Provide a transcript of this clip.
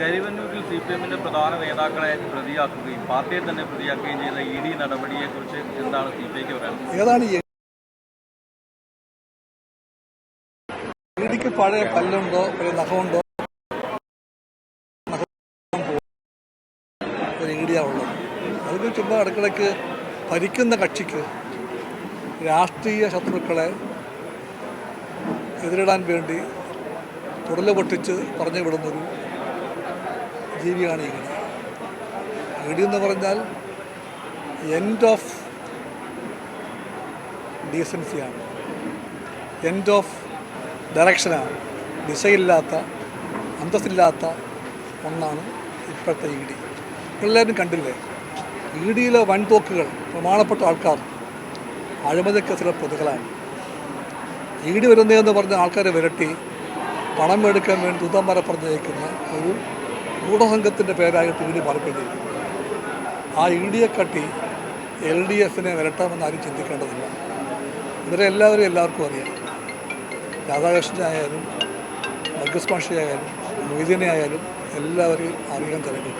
കരിവന്നൂരിൽ CPM-ന്റെ പ്രധാന നേതാക്കളെ പ്രതിയാക്കുകയും പാർട്ടിയെ തന്നെ പ്രതിയാക്കുകയും ചെയ്ത ED നടപടിയെക്കുറിച്ച് എന്താണ് CPIക്ക് പറയാനുള്ളത്? ഏതാണ് EDക്ക് പഴയ പല്ലുണ്ടോ, പഴയ നഖമുണ്ടോ? ഒരു ED-യാണുള്ളത്. അതിന് ചുമ്മാ ഇടയ്ക്കിടയ്ക്ക് ഭരിക്കുന്ന കക്ഷിക്ക് രാഷ്ട്രീയ ശത്രുക്കളെ എതിരിടാൻ വേണ്ടി തുടല് പൊട്ടിച്ച് പറഞ്ഞു വിടുന്നൊരു ജീവിയാണ് ED എന്ന് പറഞ്ഞാൽ എൻഡ് ഓഫ് ഡീസൻസിയാണ്, എൻഡ് ഓഫ് ഡയറക്ഷനാണ്. ദിശയില്ലാത്ത, അന്തസ്സില്ലാത്ത ഒന്നാണ് ഇപ്പോഴത്തെ ED. എല്ലാവരും കണ്ടില്ലേ, ED-യിലെ വൻതോക്കുകൾ, പ്രമാണപ്പെട്ട ആൾക്കാർ അഴിമതിക്കെതിരെ പ്രതികളാണ്. ED വരുന്നതെന്ന് പറഞ്ഞ ആൾക്കാരെ വിരട്ടി പണം മേടിക്കാൻ വേണ്ടി ദൂതന്മാരെ പറഞ്ഞയക്കുന്ന ഒരു ഗൂഢസംഘത്തിൻ്റെ പേരായിട്ട് ED മാറിക്കൊണ്ടിരിക്കുന്നു. ആ ED-യെ കട്ടി LDF-നെ വിരട്ടാമെന്ന് ആരും ചിന്തിക്കേണ്ടതില്ല. ഇവരെ എല്ലാവർക്കും അറിയാം. രാധാകൃഷ്ണനായാലും വർഗീസ് മാഷയായാലും മൊയ്തീനെ ആയാലും എല്ലാവരെയും അറിയാൻ തുടങ്ങി.